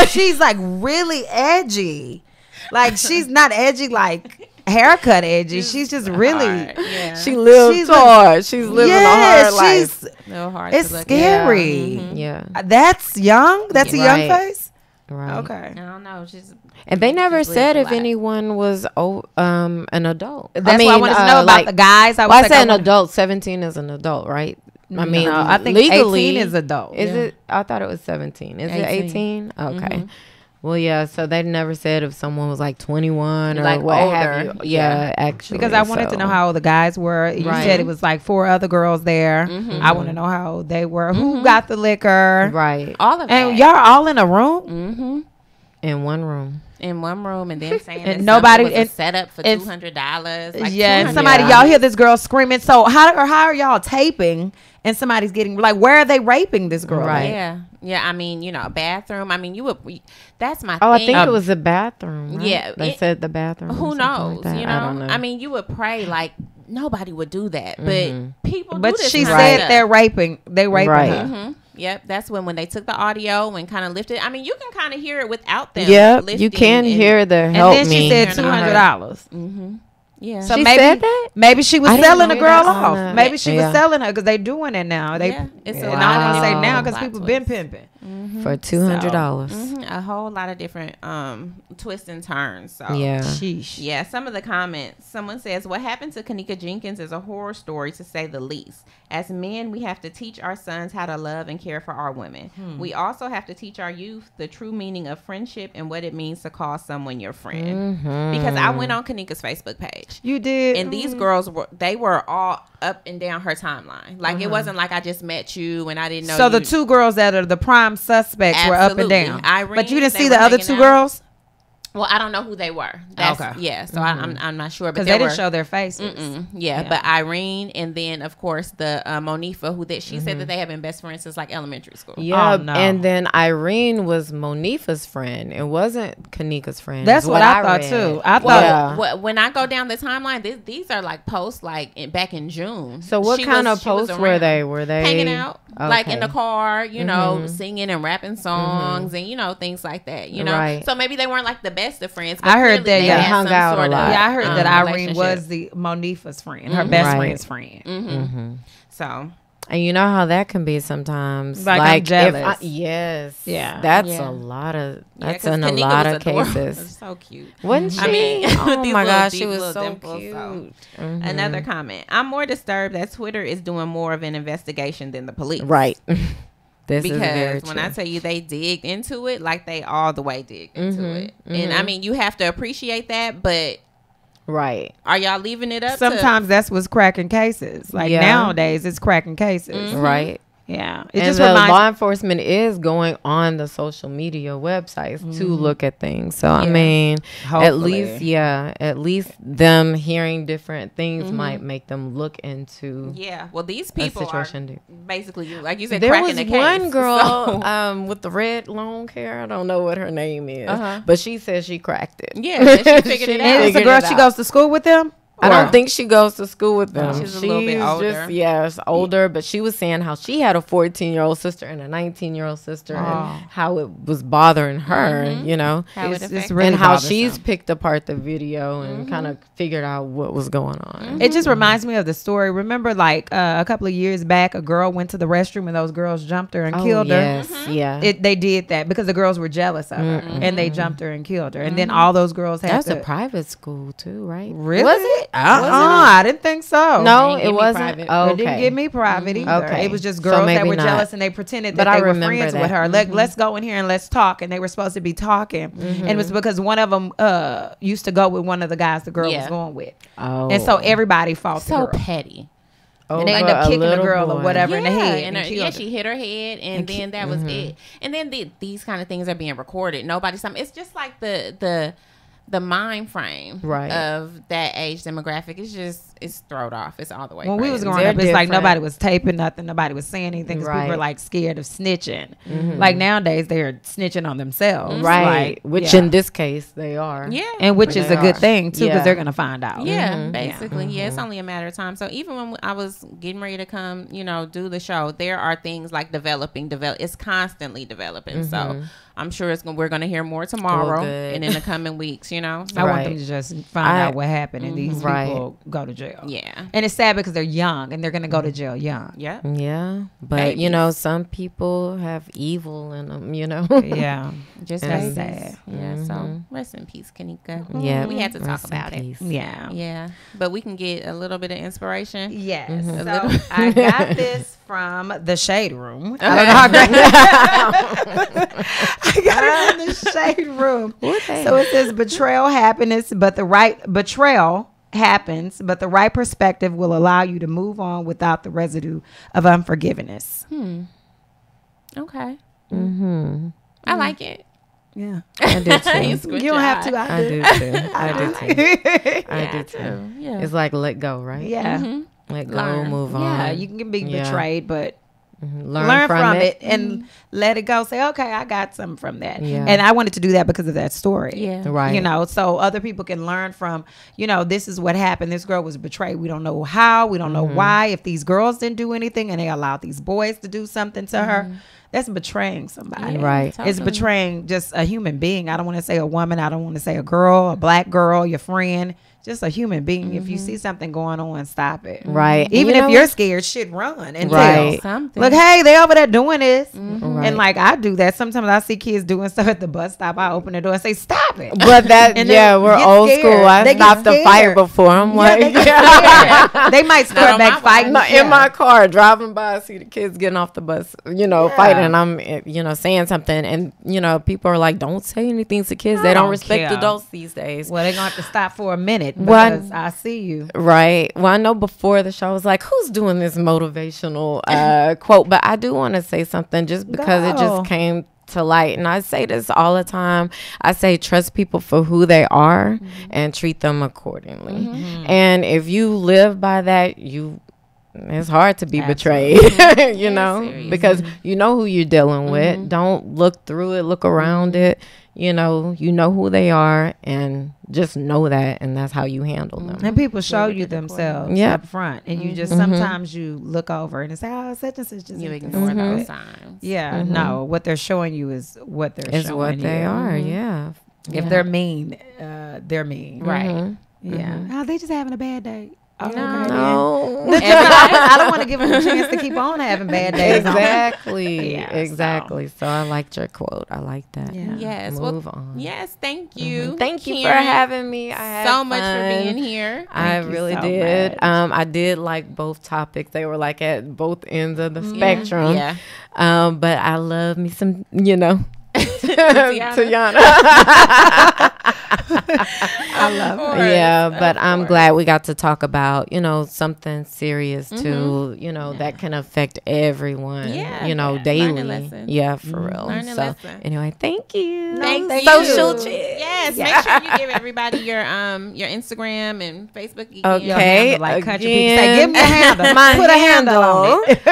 She's like really edgy. Like she's not edgy like haircut edgy. She's just really. Hard. Yeah. She lives She's hard. She's living a hard life. she's. A little hard It's to look scary. Yeah. That's young. That's a young Right. face. Right. Okay. at. I don't know. She's And they never she's said lived if a lot. anyone was an adult. That's what I wanted to know about the guys. Well, I said an adult. 17 is an adult, right? I mean, No, I think legally 18 is adult. Is Yeah. it? I thought it was 17. Is it 18? 18? Okay. Well, yeah. So they never said if someone was like 21 or Like what have older. you. Yeah, actually. Because I wanted to know how old the guys were. You Right. said it was like 4 other girls there. I want to know how old they were. Who got the liquor? Right. all of And that y'all all in a room? In one room. in one room, and then saying And that nobody- something was and- a setup for and- $200. Like Yeah, and $200. somebody, y'all hear this girl screaming. So how are y'all taping and somebody's getting, like, where are they raping this girl? Right. Yeah, yeah. I mean, you know, bathroom. I mean, that's my. Oh, I thing. think it was the bathroom. Right? Yeah, They said the bathroom. or Who something knows? like that. You I don't know? know. I mean, you would pray like nobody would do that, but people. But do this she kind of said stuff. they're raping. They raping Right. her. Yep, that's when they took the audio and kind of lifted. I mean, you can kind of hear it without them. Yep, you lifting can and- hear the And help then she me. said Not $200. Yeah. So She maybe said that? maybe she was I didn't selling the know girl that on off. the- Maybe she Yeah. was selling her because they doing it now. They Yeah, it's a and lot I of don't want to say different now because plot people twists. been pimping. For $200. A whole lot of different twists and turns. So Yeah. Sheesh. Yeah, some of the comments. Someone says, "What happened to Kanika Jenkins is a horror story, to say the least. As men, we have to teach our sons how to love and care for our women. We also have to teach our youth the true meaning of friendship and what it means to call someone your friend." Because I went on Kanika's Facebook page. You did. And these girls were all up and down her timeline. Like it wasn't like I just met you and I didn't know. So the you. two girls that are the prime suspects were up and Absolutely. down. Irene, But you didn't they see were the other hanging two out. girls? Well, I don't know who they were. That's, Okay. Yeah, so I'm not sure. But Because there they didn't were- show their faces. Yeah, Yeah. but Irene and then of course the Monifa, who that she said that they have been best friends since like elementary school. Yeah, Oh, no. and then Irene was Monifa's friend. It wasn't Kanika's friend. That's is what I thought read. too. I thought Well, when I go down the timeline, these are like posts like back in June. So what She kind was- of she was posts were around. they? Were they Hanging out, like in the Okay. car, you know, singing and rapping songs and, you know, things like that, you know. Right. So maybe they weren't like the best of friends. I heard clearly that, they yeah. had Hung some out a sort of, lot. yeah, I heard that Irene relationship. was the Monifa's friend, her best Right. friend's friend. So And you know how that can be sometimes. Like, I'm if jealous. yes. Yeah. That's Yeah. a lot of. yeah, That's 'cause in a Kanika lot was of adorable. cases. So cute. Wasn't she? I mean, with oh these my little gosh, deep she was little so dimples, cute. so. Mhm. Another comment. I'm more disturbed that Twitter is doing more of an investigation than the police. Right. This is very Because when I true. tell you they digged into it, like they all the way digged into it. And I mean, you have to appreciate that, but Right. are y'all leaving it up Sometimes that's what's cracking cases. Like Yeah. nowadays, it's cracking cases. Right. Yeah, it And just the reminds. law enforcement is going on the social media websites to look at things. So I mean, Hopefully. at least them hearing different things might make them look into Yeah. Well, these people are situation. basically, like you said, There cracking was the case. one girl So, with the red long hair. I don't know what her name is, Uh-huh. but she said she cracked it. yeah, that she figured it She And out. it's a figured girl. it She out. goes to school with them. I don't think she goes to school with them. She's a little bit older. Just, yes, older, but she was saying how she had a 14-year-old sister and a 19-year-old sister and how it was bothering her, you know, How it It's affects really and how bothersome. she's picked apart the video and kind of figured out what was going on. It just reminds me of the story. Remember, like a couple of years back, a girl went to the restroom and those girls jumped her and killed her. Yes, yeah. They did that because the girls were jealous of her and they jumped her and killed her. And then all those girls had That's to. a private school too, right? Really? Was it? I didn't think so. No, They didn't it give me wasn't. private. Oh, It didn't give me private either. Okay. It was just So girls that maybe were not. jealous and they pretended But that I they were remember friends that. with her. Let's go in here and let's talk. And they were supposed to be talking. And it was because one of them used to go with one of the guys the girl was Yeah. going with. Oh, And so everybody fought the So girl. petty. And they ended up kicking the girl or whatever in the head. and And yeah, killed her. she hit her head, and then that was it. And then these kind of things are being recorded. Nobody's. It's just like the mind frame Right. of that age demographic. It's thrown off. It's all the way. When we was crazy. growing They're up, it's like different. nobody was taping nothing. Nobody was saying anything because people were Right. like scared of snitching. Like nowadays, they're snitching on themselves. right. Like, Which yeah. in this case they are. Yeah. And which is They a good are. thing too, because Yeah. they're gonna find out. Yeah, basically. Yeah, it's only a matter of time. So even when I was getting ready to come, do the show, there are things like developing. It's constantly developing. So I'm sure we're going to hear more tomorrow good. and in the coming weeks, I want Right. them to just find out what happened, and these Right. people go to jail. Yeah. And it's sad because they're young and they're gonna go to jail young. Yeah. Yeah, but Babies. some people have evil in them. Yeah, Just That's babies. sad. Yeah. So rest in peace, Kanika. Yeah, We had to talk rest in about it. peace. yeah. Yeah. But we can get a little bit of inspiration. Yes. A So little- I got this from the Shade Room. I don't know how great. I got it from the Shade Room. So it says betrayal happens, but the right perspective will allow you to move on without the residue of unforgiveness. Okay. I like it. Yeah. I do too. Squint You don't your have to. eye. I do too. I do too. I do too. Yeah. It's like let go, right? Yeah. Let go, Learn. move on. Yeah, you can be Yeah. betrayed, but learn from it and let it go. Say, okay, I got something from that. Yeah. And I wanted to do that because of that story. Yeah. Right. So other people can learn from, this is what happened. This girl was betrayed. We don't know how. We don't know why. If these girls didn't do anything and they allowed these boys to do something to her, that's betraying somebody. Right. It's betraying just a human being. I don't want to say a woman. I don't want to say a girl, a black girl, your friend. Just a human being. If you see something going on, stop it. Right. Even You if know you're what? scared, shit, run and Right. tell. Something. Look, hey, they over there doing this. Right. And like I do that. Sometimes I see kids doing stuff at the bus stop. I open the door and say, stop it. But that, And they we're get old scared. school. I They get stopped a fight scared. before. I'm Yeah, they, like, get scared. They might start on back my fighting. watch. in my car driving by, I see the kids getting off the bus, fighting. I'm, saying something, and people are like, "Don't say anything to kids. They don't respect care. adults these days." Well, they're going to have to stop for a minute Well, because I see you. Right. Well, I know before the show, I was like, "Who's doing this motivational quote?" But I do want to say something just because it Go. just came to light, and I say this all the time. I say trust people for who they are and treat them accordingly. And if you live by that, it's hard to be betrayed, serious. because you know who you're dealing with. Don't look through it, look around it. You know who they are, and just know that, and that's how you handle them. And people show you themselves Yeah. up front, and you just sometimes you look over and say, "Oh, such and such just You ain't ignore this." those signs. Yeah, no. What they're showing you is what they're It's showing what they you. are. Yeah. If they're mean, they're mean. Right. Yeah. Oh, they just having a bad day. Oh, okay. No. I don't want to give them a chance to keep on having bad days. Exactly. Yeah, Exactly. So I liked your quote. I like that. Yeah. Yes. Move well, on. Yes. Thank you. Thank you for Karen, having me. I had so much for fun. being here. I Thank you really so did. much. I did like both topics. They were like at both ends of the spectrum. Yeah. But I love me some, Tiana. I love it. Yeah, but I'm glad we got to talk about, something serious too, that can affect everyone, Yeah. daily. Learn a lesson. Yeah, for real. Learn a So lesson. anyway, thank you. Thank you. Social chick. Yes. Make sure you give everybody your Instagram and Facebook. Again. Okay. handle, like country Again, people say, give me a handle. My Put a handle on it.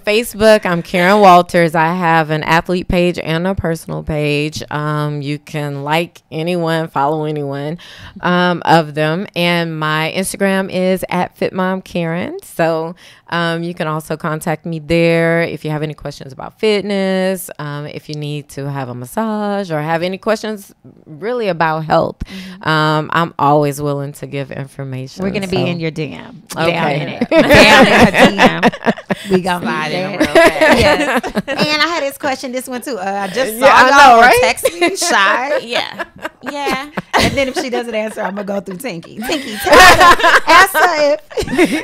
Facebook, I'm Karen Walters. I have an athlete page and a personal page. You can like anyone, follow anyone of them. And my Instagram is at FitMomKaren. So you can also contact me there if you have any questions about fitness, if you need to have a massage or have any questions really about health. I'm always willing to give information. We're going to be in your DM. Okay. Down in it. Down in her DM. We going to Slide be in there. real fast. Yes. And I had this question, this one too. I just saw I y'all know, right? text me, Shy. Yeah. Yeah. And then if she doesn't answer, I'm going to go through Tinky. Tinky, tell her, ask her if.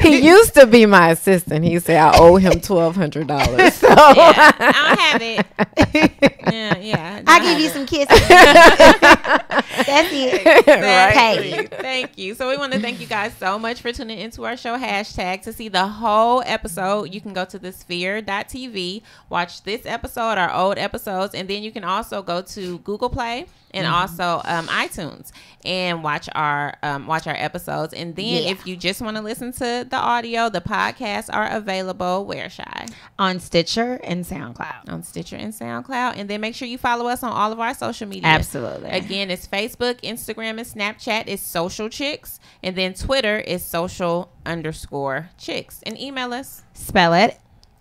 He used to be my assistant. He said I owe him $1,200. So Yeah. I don't have it. Yeah. I'll give you some kisses. That's it. Exactly. Hey. Thank you. So we want to thank you guys so much for tuning into our show. Hashtag to see the whole episode, you can go to thesphere.tv, watch this episode, our old episodes, and then you can also go to Google Play and also iTunes and watch our episodes. And then if you just want to listen to the audio, the podcasts are available where, Shy? On Stitcher and SoundCloud. On Stitcher and SoundCloud. And then make sure you follow us on all of our social media. Absolutely. Again, it's Facebook, Instagram, and Snapchat is Social Chicks. And then Twitter is social_chicks. And email us. Spell it.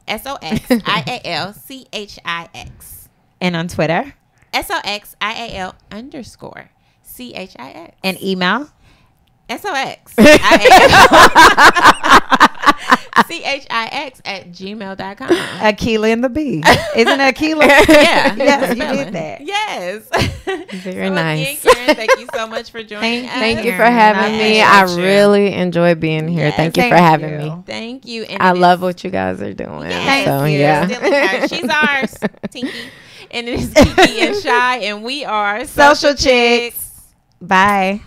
SOXIALCHIX. And on Twitter. SOXIAL_CHIX. And email. SOXIALCHIX@gmail.com. Aquila and the Bee. Isn't it Aquila? Yeah. Yes, you did that. Yes. Very So nice. Again, Karen, thank you so much for joining us. Thank you for Karen, having I me. I appreciate you. really enjoy being here. Yes, Thank you for thank having you. me. Thank you. And I it love is- what you guys are doing. Yes, So you. yeah. Still in her. She's ours, Tinky. And it is Kiki and Shy, and we are Social Chicks. Bye.